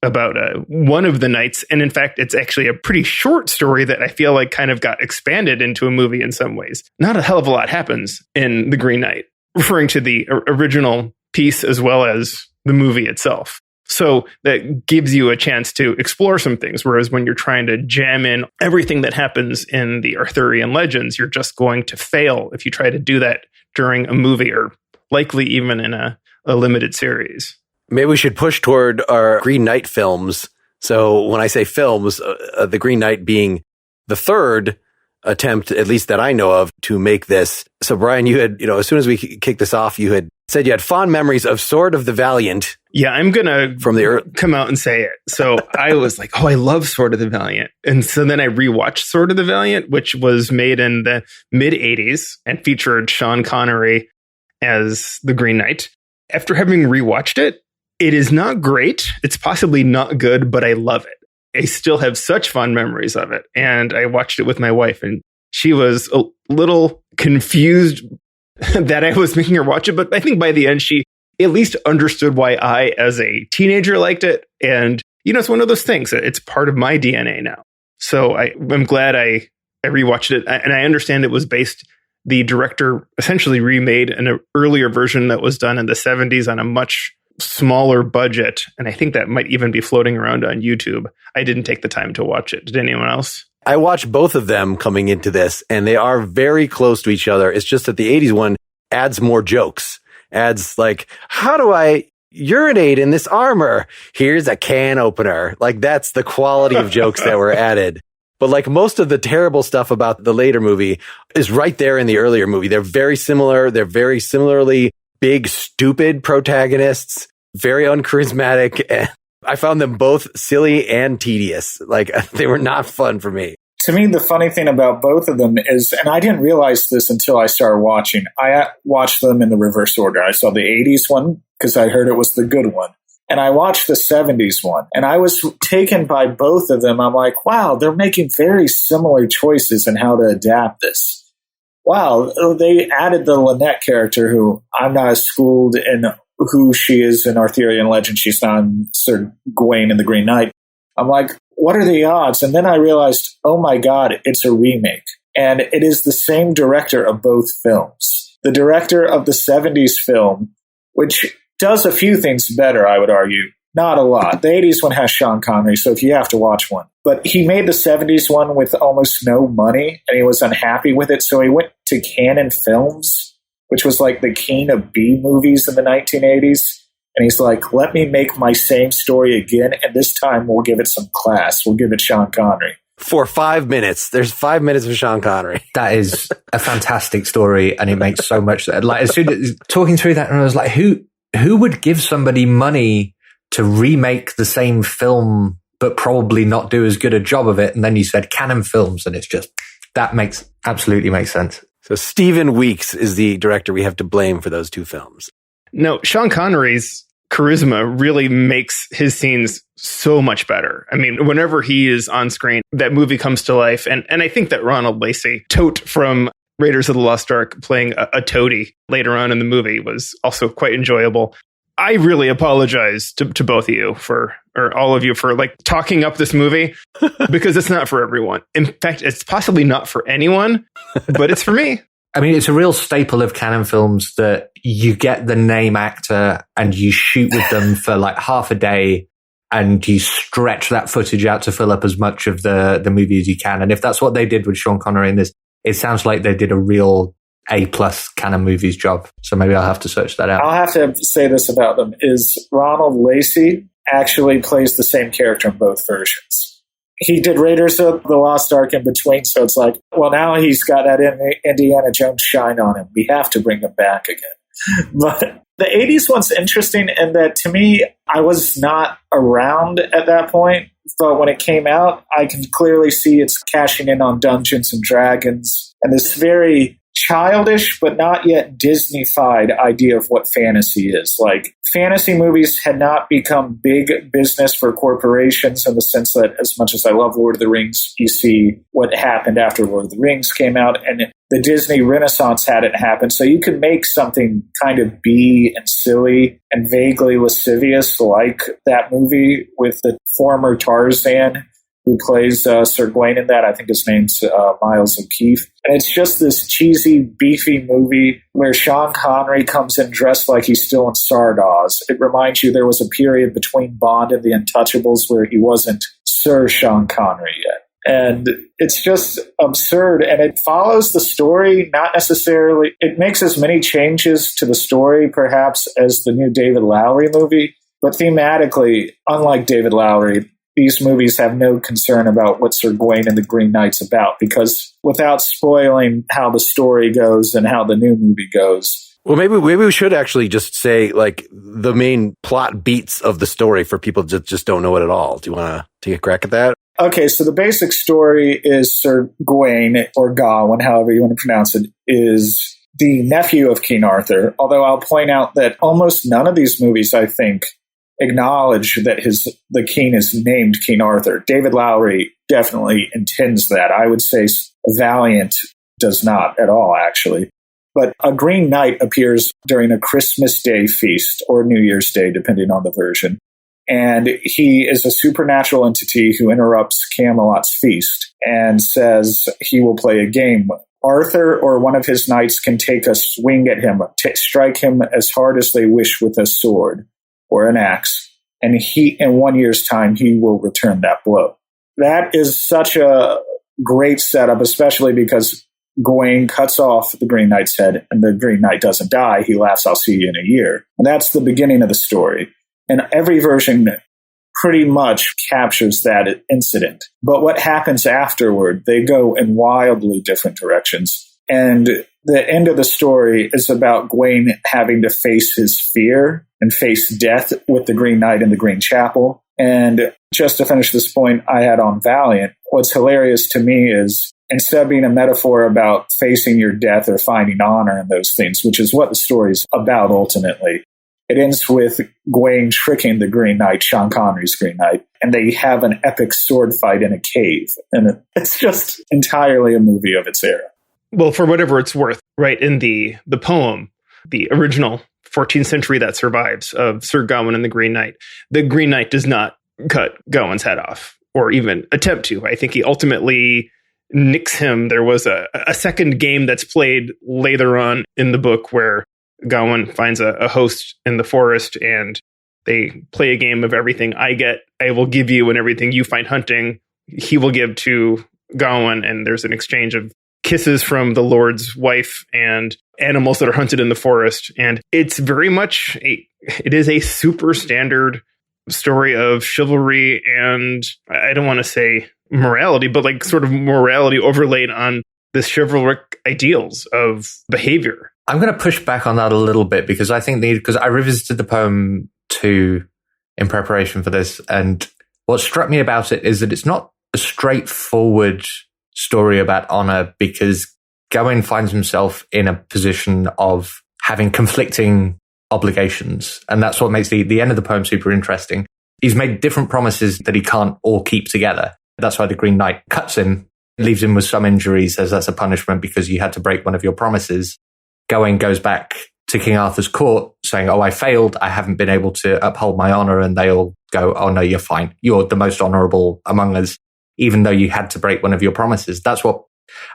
about one of the knights. And in fact, it's actually a pretty short story that I feel like kind of got expanded into a movie in some ways. Not a hell of a lot happens in The Green Knight, referring to the original piece as well as the movie itself. So that gives you a chance to explore some things. Whereas when you're trying to jam in everything that happens in the Arthurian legends, you're just going to fail if you try to do that during a movie, or likely even in a limited series. Maybe we should push toward our Green Knight films. So when I say films, the Green Knight being the third attempt, at least that I know of, to make this. So Brian, you had, as soon as we kicked this off, you had said you had fond memories of Sword of the Valiant. Yeah, I'm going to come out and say it. So I was like, oh, I love Sword of the Valiant. And so then I rewatched Sword of the Valiant, which was made in the mid-'80s and featured Sean Connery as the Green Knight. After having rewatched it, it is not great. It's possibly not good, but I love it. I still have such fond memories of it. And I watched it with my wife, and she was a little confused that I was making her watch it. But I think by the end, she at least understood why I, as a teenager, liked it. And, it's one of those things. It's part of my DNA now. So I'm glad I rewatched it. And I understand it was the director essentially remade an earlier version that was done in the 70s on a much smaller budget, and I think that might even be floating around on YouTube. I didn't take the time to watch it. Did anyone else? I watched both of them coming into this, and they are very close to each other. It's just that the 80s one adds more jokes. Adds like, how do I urinate in this armor? Here's a can opener. Like, that's the quality of jokes that were added. But like most of the terrible stuff about the later movie is right there in the earlier movie. They're very similar. They're very similarly big, stupid protagonists, very uncharismatic. And I found them both silly and tedious. Like, they were not fun for me. To me, the funny thing about both of them is, and I didn't realize this until I started watching, I watched them in the reverse order. I saw the 80s one because I heard it was the good one. And I watched the 70s one, and I was taken by both of them. I'm like, wow, they're making very similar choices in how to adapt this. wow, they added the Lynette character, who I'm not as schooled in who she is in Arthurian legend. She's not Sir Gawain in the Green Knight. I'm like, what are the odds? And then I realized, oh my God, it's a remake. And it is the same director of both films. The director of the 70s film, which does a few things better, I would argue. Not a lot. The 80s one has Sean Connery, so if you have to watch one. But he made the 70s one with almost no money, and he was unhappy with it, so he went to Canon Films, which was like the king of B movies in the 1980s. And he's like, let me make my same story again, and this time we'll give it some class. We'll give it Sean Connery. For 5 minutes. There's 5 minutes of Sean Connery. That is a fantastic story, and it makes so much. Like, as soon as talking through that, and I was like, who would give somebody money to remake the same film, but probably not do as good a job of it? And then you said Canon Films, and it's just, that absolutely makes sense. So Stephen Weeks is the director we have to blame for those two films. No, Sean Connery's charisma really makes his scenes so much better. I mean, whenever he is on screen, that movie comes to life. And I think that Ronald Lacey, Tote from Raiders of the Lost Ark, playing a toady later on in the movie, was also quite enjoyable. I really apologize to both of you or all of you for like talking up this movie, because it's not for everyone. In fact, it's possibly not for anyone, but it's for me. I mean, it's a real staple of Canon Films that you get the name actor and you shoot with them for like half a day, and you stretch that footage out to fill up as much of the movie as you can. And if that's what they did with Sean Connery in this, it sounds like they did a real A+ Canon Movies job. So maybe I'll have to search that out. I'll have to say this about them, is Ronald Lacey actually plays the same character in both versions. He did Raiders of the Lost Ark in between, so it's like, well, now he's got that Indiana Jones shine on him. We have to bring him back again. But the 80s one's interesting in that, to me, I was not around at that point. But when it came out, I can clearly see it's cashing in on Dungeons and Dragons and this very childish but not yet Disney-fied idea of what fantasy is. Like, fantasy movies had not become big business for corporations, in the sense that, as much as I love Lord of the Rings, you see what happened after Lord of the Rings came out, and the Disney Renaissance hadn't happened. So you could make something kind of B and silly and vaguely lascivious like that movie with the former Tarzan who plays Sir Gawain in that. I think his name's Miles O'Keefe. And it's just this cheesy, beefy movie where Sean Connery comes in dressed like he's still in Sardoz. It reminds you there was a period between Bond and The Untouchables where he wasn't Sir Sean Connery yet. And it's just absurd. And it follows the story, not necessarily. It makes as many changes to the story, perhaps, as the new David Lowery movie. But thematically, unlike David Lowery, these movies have no concern about what Sir Gawain and the Green Knight's about, because without spoiling how the story goes and how the new movie goes. Well, maybe we should actually just say like the main plot beats of the story for people that just don't know it at all. Do you want to take a crack at that? Okay, so the basic story is Sir Gawain, or Gawain, however you want to pronounce it, is the nephew of King Arthur. Although I'll point out that almost none of these movies, I think, acknowledge that the king is named King Arthur. David Lowery definitely intends that. I would say Valiant does not at all, actually. But a Green Knight appears during a Christmas Day feast, or New Year's Day, depending on the version. And he is a supernatural entity who interrupts Camelot's feast and says he will play a game. Arthur or one of his knights can take a swing at him, strike him as hard as they wish with a sword or an axe, and in 1 year's time, he will return that blow. That is such a great setup, especially because Gawain cuts off the Green Knight's head, and the Green Knight doesn't die. He laughs, "I'll see you in a year." And that's the beginning of the story. And every version pretty much captures that incident. But what happens afterward, they go in wildly different directions. And the end of the story is about Gawain having to face his fear and face death with the Green Knight in the Green Chapel. And just to finish this point I had on Valiant, what's hilarious to me is, instead of being a metaphor about facing your death or finding honor in those things, which is what the story's about ultimately, it ends with Gawain tricking the Green Knight, Sean Connery's Green Knight, and they have an epic sword fight in a cave. And it's just entirely a movie of its era. well, for whatever it's worth, right, in the poem, the original 14th century that survives of Sir Gawain and the Green Knight does not cut Gawain's head off, or even attempt to. I think he ultimately nicks him. There was a second game that's played later on in the book where Gawain finds a host in the forest, and they play a game of everything I will give you, and everything you find hunting, he will give to Gawain, and there's an exchange of kisses from the Lord's wife and animals that are hunted in the forest. And it's very much it is a super standard story of chivalry, and I don't want to say morality, but like sort of morality overlaid on the chivalric ideals of behavior. I'm going to push back on that a little bit, because I think because I revisited the poem too in preparation for this, and what struck me about it is that it's not a straightforward story about honor, because Gawain finds himself in a position of having conflicting obligations, and that's what makes the end of the poem super interesting. He's made different promises that he can't all keep together. That's why the Green Knight cuts him, leaves him with some injuries, says that's a punishment because you had to break one of your promises. Gawain goes back to King Arthur's court saying, I failed. I haven't been able to uphold my honor. And they all go, oh no, you're fine. You're the most honorable among us, even though you had to break one of your promises. That's what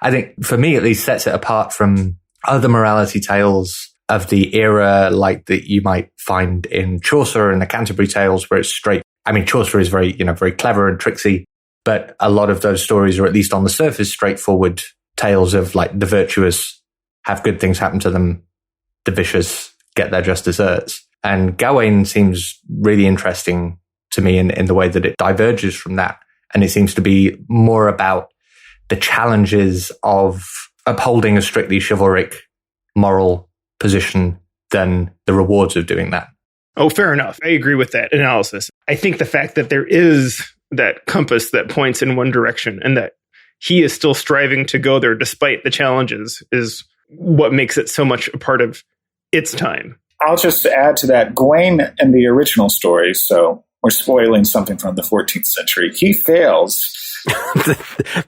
I think, for me at least, sets it apart from other morality tales of the era, like that you might find in Chaucer and the Canterbury Tales, where it's straight. I mean, Chaucer is very clever and tricksy, but a lot of those stories are, at least on the surface, straightforward tales of like the virtuous have good things happen to them, the vicious get their just desserts. And Gawain seems really interesting to me in the way that it diverges from that. And it seems to be more about the challenges of upholding a strictly chivalric moral position than the rewards of doing that. Oh, fair enough. I agree with that analysis. I think the fact that there is that compass that points in one direction and that he is still striving to go there despite the challenges is what makes it so much a part of its time. I'll just add to that, Gawain in the original story, so we're spoiling something from the 14th century, he fails.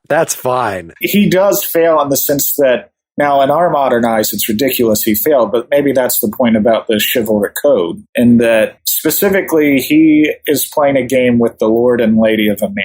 That's fine. He does fail in the sense that, now in our modern eyes, it's ridiculous he failed, but maybe that's the point about the chivalric code, in that specifically he is playing a game with the lord and lady of a manor.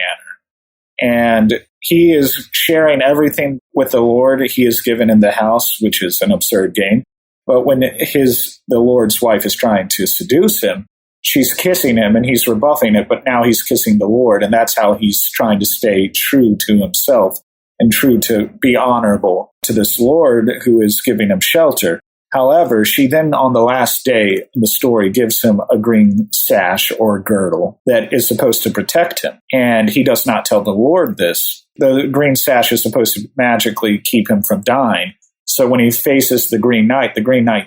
And he is sharing everything with the lord he is given in the house, which is an absurd game. But when the lord's wife is trying to seduce him, she's kissing him and he's rebuffing it, but now he's kissing the Lord, and that's how he's trying to stay true to himself and true to be honorable to this Lord who is giving him shelter. However, she then on the last day in the story gives him a green sash or girdle that is supposed to protect him, and he does not tell the Lord this. The green sash is supposed to magically keep him from dying. So when he faces the Green Knight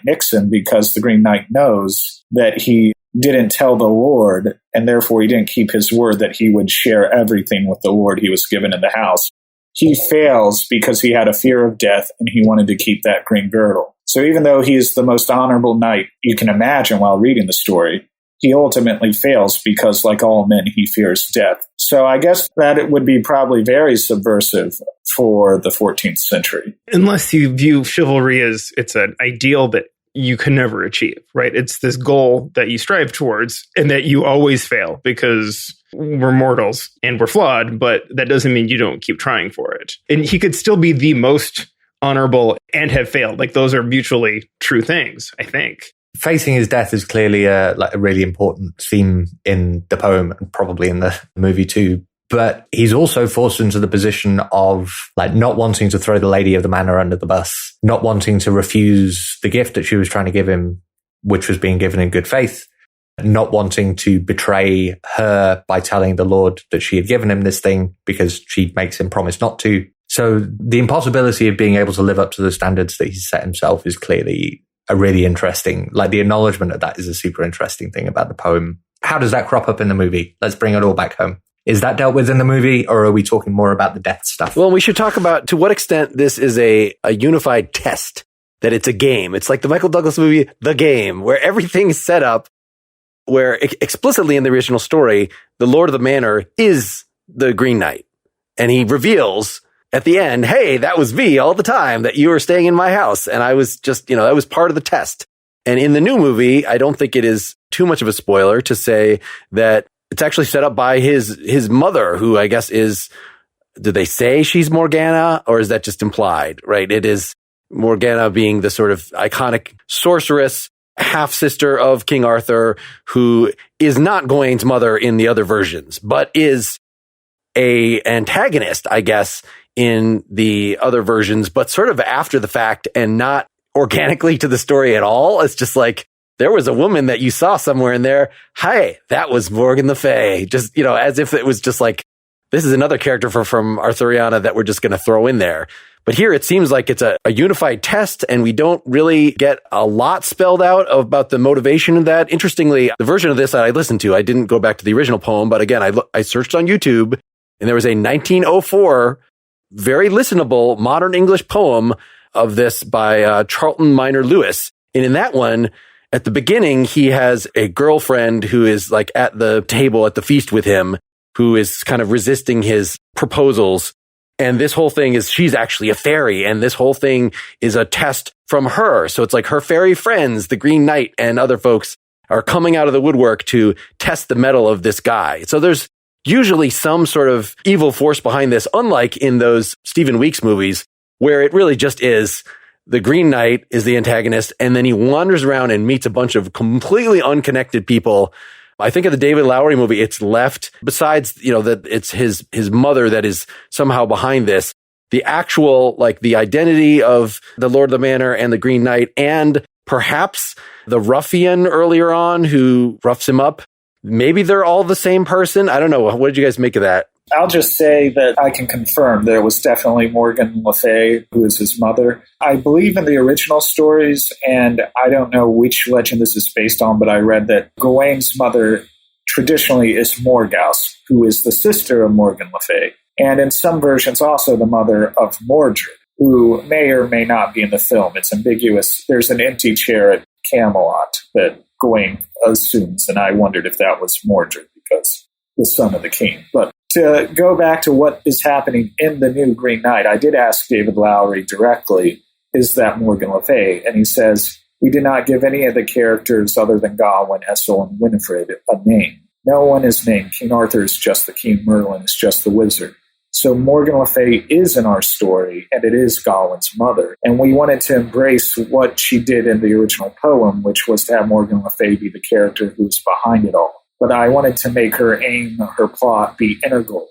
nicks him because the Green Knight knows that he didn't tell the Lord, and therefore he didn't keep his word that he would share everything with the Lord he was given in the house. He fails because he had a fear of death and he wanted to keep that green girdle. So even though he is the most honorable knight you can imagine while reading the story, he ultimately fails because, like all men, he fears death. So I guess that it would be probably very subversive for the 14th century. Unless you view chivalry as it's an ideal that you can never achieve, right? It's this goal that you strive towards and that you always fail because we're mortals and we're flawed, but that doesn't mean you don't keep trying for it. And he could still be the most honorable and have failed. Like, those are mutually true things, I think. Facing his death is clearly a really important theme in the poem and probably in the movie too. But he's also forced into the position of not wanting to throw the lady of the manor under the bus, not wanting to refuse the gift that she was trying to give him, which was being given in good faith, not wanting to betray her by telling the Lord that she had given him this thing because she makes him promise not to. So the impossibility of being able to live up to the standards that he's set himself is clearly a really interesting, the acknowledgement of that is a super interesting thing about the poem. How does that crop up in the movie? Let's bring it all back home. Is that dealt with in the movie, or are we talking more about the death stuff? Well, we should talk about to what extent this is a unified test, that it's a game. It's like the Michael Douglas movie, The Game, where everything's set up, where explicitly in the original story, the Lord of the Manor is the Green Knight. And he reveals at the end, hey, that was me all the time that you were staying in my house. And I was just, that was part of the test. And in the new movie, I don't think it is too much of a spoiler to say that it's actually set up by his mother, who I guess is, do they say she's Morgana, or is that just implied, right? It is Morgana being the sort of iconic sorceress, half-sister of King Arthur, who is not Gawain's mother in the other versions, but is a antagonist, I guess, in the other versions, but sort of after the fact and not organically to the story at all. It's just like, there was a woman that you saw somewhere in there. Hi, that was Morgan Le Fay. Just, as if it was just like, this is another character from Arthuriana that we're just going to throw in there. But here it seems like it's a unified test, and we don't really get a lot spelled out about the motivation of that. Interestingly, the version of this that I listened to, I didn't go back to the original poem, but again, I searched on YouTube, and there was a 1904 very listenable modern English poem of this by Charlton Minor Lewis. And in that one, at the beginning, he has a girlfriend who is like at the table at the feast with him, who is kind of resisting his proposals. And this whole thing is, she's actually a fairy, and this whole thing is a test from her. So it's like her fairy friends, the Green Knight and other folks, are coming out of the woodwork to test the mettle of this guy. So there's usually some sort of evil force behind this, unlike in those Stephen Weeks movies, where it really just is the Green Knight is the antagonist, and then he wanders around and meets a bunch of completely unconnected people. I think of the David Lowery movie, it's left, besides, that it's his mother that is somehow behind this, the actual, like, the identity of the Lord of the Manor and the Green Knight, and perhaps the ruffian earlier on who roughs him up. Maybe they're all the same person. I don't know. What did you guys make of that? I'll just say that I can confirm that it was definitely Morgan Le Fay who is his mother. I believe in the original stories, and I don't know which legend this is based on, but I read that Gawain's mother traditionally is Morgause, who is the sister of Morgan Le Fay, and in some versions also the mother of Mordred, who may or may not be in the film. It's ambiguous. There's an empty chair at Camelot that Gawain assumes, and I wondered if that was Mordred because the son of the king. But to go back to what is happening in the new Green Knight, I did ask David Lowery directly, is that Morgan Le Fay? And he says, we did not give any of the characters other than Gawain, Essel, and Winifred a name. No one is named. King Arthur is just the king. Merlin is just the wizard. So Morgan Le Fay is in our story, and it is Gawain's mother. And we wanted to embrace what she did in the original poem, which was to have Morgan Le Fay be the character who's behind it all. But I wanted to make her aim, her plot, be integral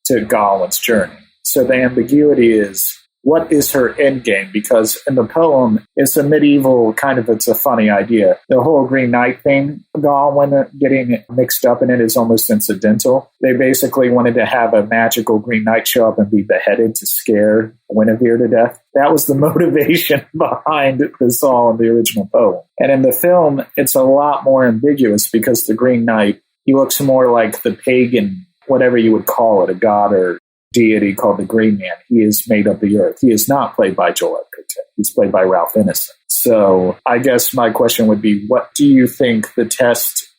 to Gawain's journey. So the ambiguity is, what is her end game? Because in the poem, it's a medieval it's a funny idea. The whole Green Knight thing, Gawain getting mixed up in it is almost incidental. They basically wanted to have a magical Green Knight show up and be beheaded to scare Guinevere to death. That was the motivation behind this all in the original poem. And in the film, it's a lot more ambiguous because the Green Knight, he looks more like the pagan, whatever you would call it, a god or deity called the Green Man. He is made of the earth. He is not played by Joel Edgerton. He's played by Ralph Ineson. So I guess my question would be, what do you think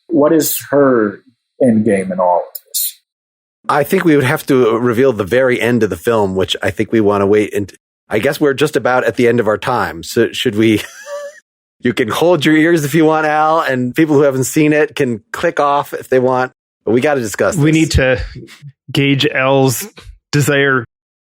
what is her end game in all of this? I think we would have to reveal the very end of the film, which I think we want to wait. And I guess we're just about at the end of our time. So should we, you can hold your ears if you want, Al, and people who haven't seen it can click off if they want, but we got to discuss this. We need to gauge Al's desire.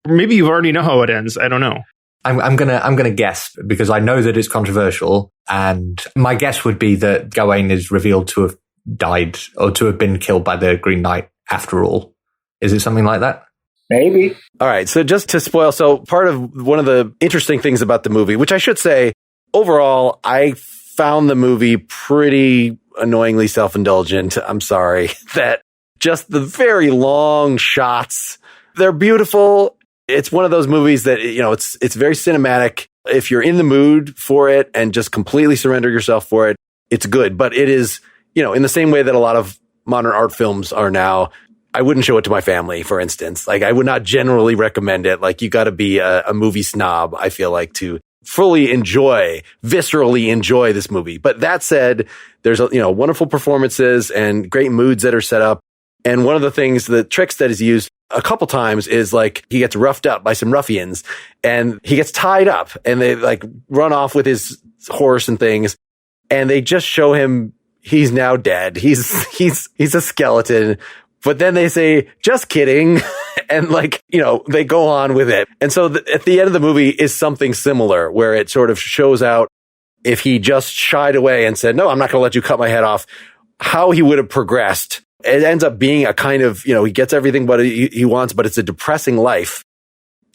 Maybe you already know how it ends. I don't know. I'm gonna guess because I know that it's controversial, and my guess would be that Gawain is revealed to have died or to have been killed by the Green Knight after all. Is it something like that? Maybe. All right. So just to spoil, part of one of the interesting things about the movie, which I should say, overall, I found the movie pretty annoyingly self-indulgent. I'm sorry that just the very long shots, they're beautiful. It's one of those movies that, it's very cinematic. If you're in the mood for it and just completely surrender yourself for it, it's good. But it is, in the same way that a lot of modern art films are now, I wouldn't show it to my family, for instance. Like, I would not generally recommend it. Like, you got to be a movie snob, I feel like, to fully viscerally enjoy this movie. But that said, there's, wonderful performances and great moods that are set up. And one of the tricks that is used a couple times is like he gets roughed up by some ruffians and he gets tied up and they like run off with his horse and things. And they just show him he's now dead. He's a skeleton. But then they say, just kidding. And like, they go on with it. And so at the end of the movie is something similar where it sort of shows out if he just shied away and said, no, I'm not going to let you cut my head off, how he would have progressed. It ends up being a kind of, he gets everything but he wants, but it's a depressing life.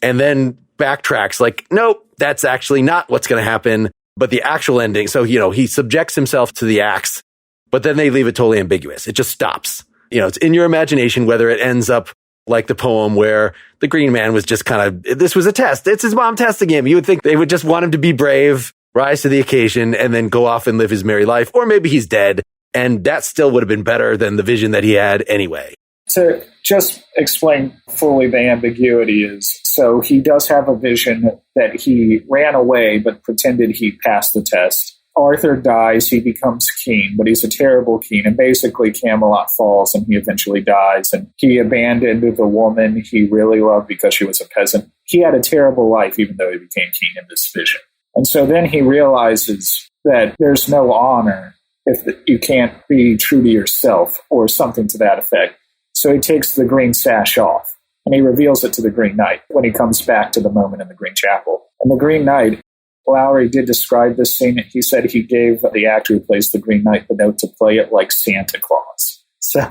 And then backtracks like, nope, that's actually not what's going to happen. But the actual ending. So, he subjects himself to the axe, but then they leave it totally ambiguous. It just stops. It's in your imagination whether it ends up like the poem where the Green Man was just kind of, this was a test. It's his mom testing him. You would think they would just want him to be brave, rise to the occasion, and then go off and live his merry life. Or maybe he's dead. And that still would have been better than the vision that he had anyway. To just explain fully the ambiguity is, so he does have a vision that he ran away but pretended he passed the test. Arthur dies, he becomes king, but he's a terrible king. And basically Camelot falls and he eventually dies. And he abandoned the woman he really loved because she was a peasant. He had a terrible life even though he became king in this vision. And so then he realizes that there's no honor if you can't be true to yourself or something to that effect. So he takes the green sash off and he reveals it to the Green Knight when he comes back to the moment in the Green Chapel. And the Green Knight, Mallory did describe this scene. He said he gave the actor who plays the Green Knight the note to play it like Santa Claus. So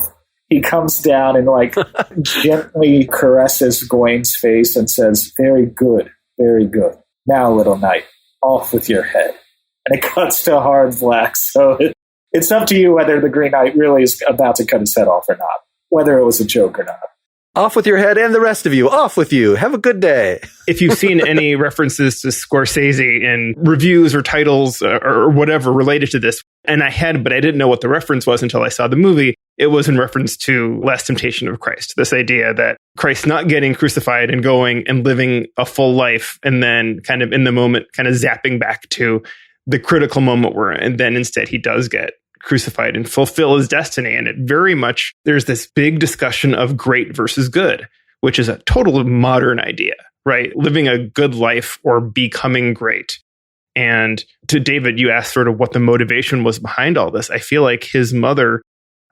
he comes down and like gently caresses Gawain's face and says, very good, very good. Now, little knight, off with your head. And it cuts to hard black. So it's up to you whether the Green Knight really is about to cut his head off or not, whether it was a joke or not. Off with your head and the rest of you. Off with you. Have a good day. If you've seen any references to Scorsese in reviews or titles or whatever related to this, and I had, but I didn't know what the reference was until I saw the movie, it was in reference to Last Temptation of Christ. This idea that Christ not getting crucified and going and living a full life and then kind of in the moment, kind of zapping back to the critical moment we're in. And then instead he does get crucified and fulfill his destiny. And it very much, there's this big discussion of great versus good, which is a total modern idea, right? Living a good life or becoming great. And to David, you asked sort of what the motivation was behind all this. I feel like his mother,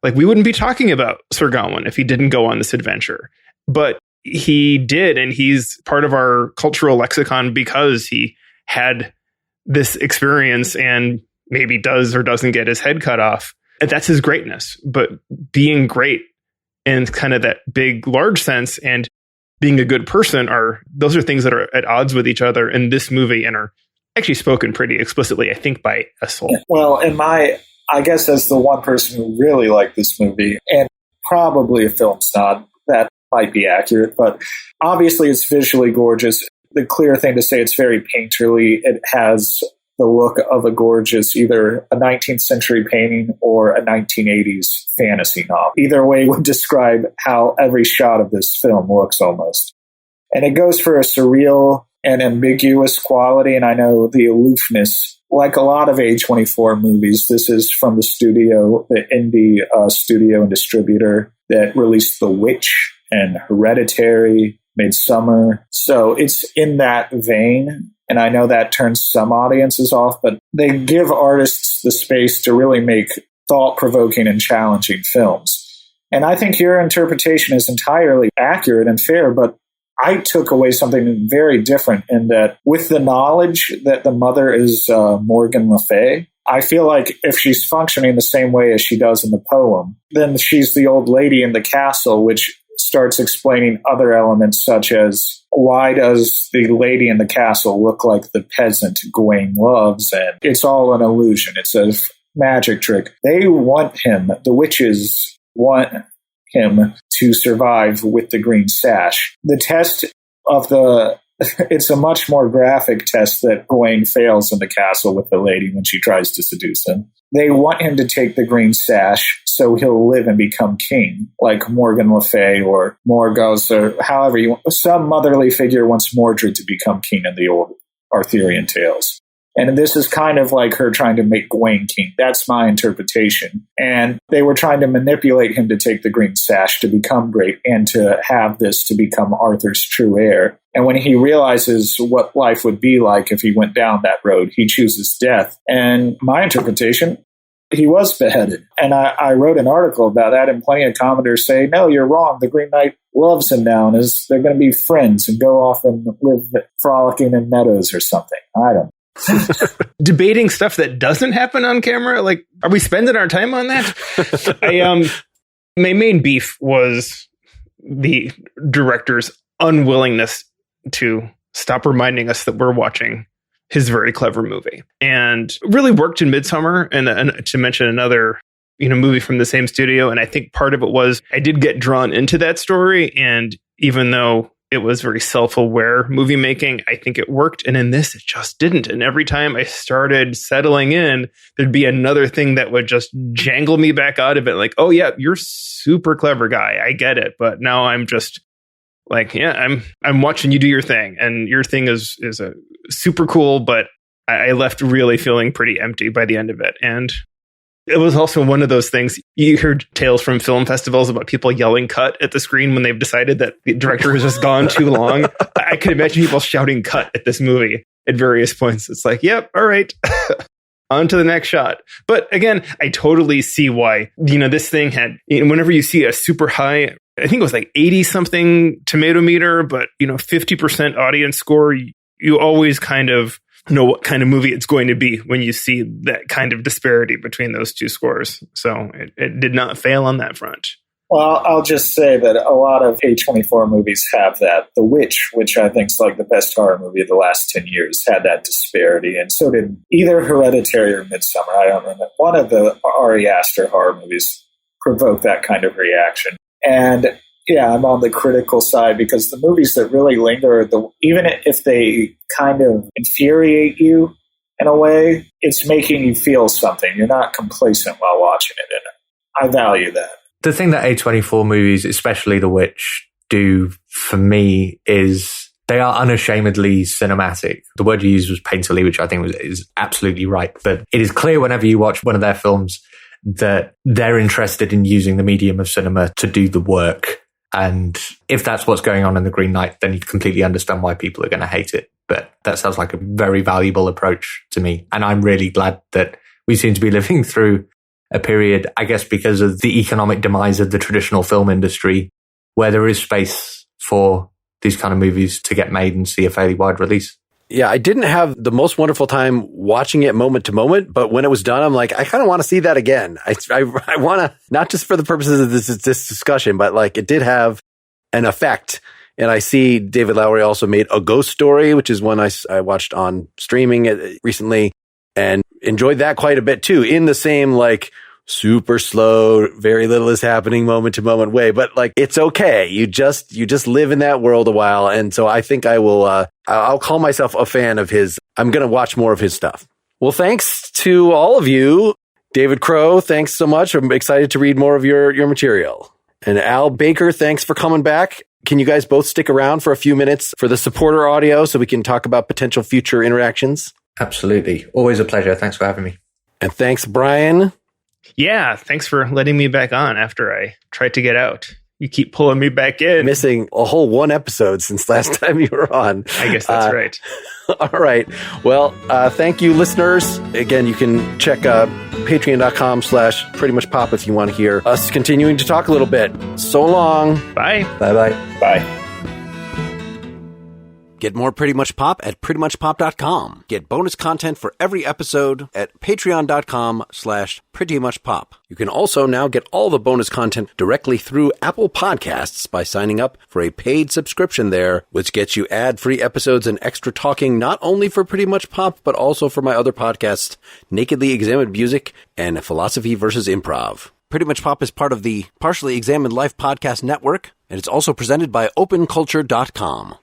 like we wouldn't be talking about Sir Gawain if he didn't go on this adventure, but he did. And he's part of our cultural lexicon because he had this experience and maybe does or doesn't get his head cut off. And that's his greatness. But being great in kind of that big, large sense and being a good person those are things that are at odds with each other in this movie and are actually spoken pretty explicitly, I think, by us all. Well, I guess as the one person who really liked this movie, and probably a film snob, that might be accurate, but obviously it's visually gorgeous. The clear thing to say, it's very painterly. It has the look of a gorgeous, either a 19th century painting or a 1980s fantasy novel. Either way would describe how every shot of this film looks almost. And it goes for a surreal and ambiguous quality, and I know the aloofness, like a lot of A24 movies, this is from the studio, the indie studio and distributor that released The Witch and Hereditary, Midsummer. So it's in that vein. And I know that turns some audiences off, but they give artists the space to really make thought-provoking and challenging films. And I think your interpretation is entirely accurate and fair, but I took away something very different in that with the knowledge that the mother is Morgan Le Fay, I feel like if she's functioning the same way as she does in the poem, then she's the old lady in the castle, which starts explaining other elements such as why does the lady in the castle look like the peasant Gawain loves? And it's all an illusion. It's a magic trick. They want him, the witches want him to survive with the green sash. The test of it's a much more graphic test that Gawain fails in the castle with the lady when she tries to seduce him. They want him to take the green sash so he'll live and become king, like Morgan Le Fay or Morgause or however you want. Some motherly figure wants Mordred to become king in the old Arthurian tales. And this is kind of like her trying to make Gawain king. That's my interpretation. And they were trying to manipulate him to take the green sash to become great and to have this to become Arthur's true heir. And when he realizes what life would be like if he went down that road, he chooses death. And my interpretation, he was beheaded. And I wrote an article about that, and plenty of commenters say, no, you're wrong. The Green Knight loves him now, and they're going to be friends and go off and live frolicking in meadows or something. I don't know. Debating stuff that doesn't happen on camera? Like, are we spending our time on that? My main beef was the director's unwillingness to stop reminding us that we're watching his very clever movie, and really worked in Midsummer, and to mention another movie from the same studio. And I think part of it was I did get drawn into that story, and even though it was very self-aware movie making, I think it worked. And in this, it just didn't. And every time I started settling in, there'd be another thing that would just jangle me back out of it. Like, oh yeah, you're super clever guy. I get it. But now I'm just like, yeah, I'm watching you do your thing, and your thing is a super cool. But I left really feeling pretty empty by the end of it. And it was also one of those things, you heard tales from film festivals about people yelling cut at the screen when they've decided that the director has just gone too long. I could imagine people shouting cut at this movie at various points. It's like, yep, all right, on to the next shot. But again, I totally see why, this thing had, whenever you see a super high, I think it was like 80 something tomato meter, but 50% audience score, you always kind of know what kind of movie it's going to be when you see that kind of disparity between those two scores. So it did not fail on that front. Well, I'll just say that a lot of A24 movies have that. The Witch, which I think is like the best horror movie of the last 10 years, had that disparity. And so did either Hereditary or Midsummer. I don't remember. One of the Ari Aster horror movies provoked that kind of reaction. And yeah, I'm on the critical side, because the movies that really linger, even if they kind of infuriate you in a way, it's making you feel something. You're not complacent while watching it. And I value that. The thing that A24 movies, especially The Witch, do for me is they are unashamedly cinematic. The word you used was painterly, which I think is absolutely right. But it is clear whenever you watch one of their films that they're interested in using the medium of cinema to do the work. And if that's what's going on in The Green Knight, then you completely understand why people are going to hate it. But that sounds like a very valuable approach to me. And I'm really glad that we seem to be living through a period, I guess, because of the economic demise of the traditional film industry, where there is space for these kind of movies to get made and see a fairly wide release. Yeah, I didn't have the most wonderful time watching it moment to moment, but when it was done, I'm like, I kind of want to see that again. I want to, not just for the purposes of this discussion, but like it did have an effect. And I see David Lowery also made A Ghost Story, which is one I watched on streaming recently and enjoyed that quite a bit too, in the same like super slow, very little is happening moment to moment way. But like, it's okay. You just live in that world a while. And so I think I will, I'll call myself a fan of his. I'm going to watch more of his stuff. Well, thanks to all of you. David Crow, thanks so much. I'm excited to read more of your material. And Al Baker, thanks for coming back. Can you guys both stick around for a few minutes for the supporter audio so we can talk about potential future interactions? Absolutely. Always a pleasure. Thanks for having me. And thanks, Brian. Yeah, thanks for letting me back on after I tried to get out. You keep pulling me back in. Missing a whole one episode since last time you were on. I guess that's right. All right. Well, thank you, listeners. Again, you can check patreon.com/prettymuchpop if you want to hear us continuing to talk a little bit. So long. Bye. Bye-bye. Bye. Get more Pretty Much Pop at prettymuchpop.com. Get bonus content for every episode at patreon.com/prettymuchpop. You can also now get all the bonus content directly through Apple Podcasts by signing up for a paid subscription there, which gets you ad-free episodes and extra talking not only for Pretty Much Pop, but also for my other podcasts, Nakedly Examined Music and Philosophy vs. Improv. Pretty Much Pop is part of the Partially Examined Life Podcast Network, and it's also presented by openculture.com.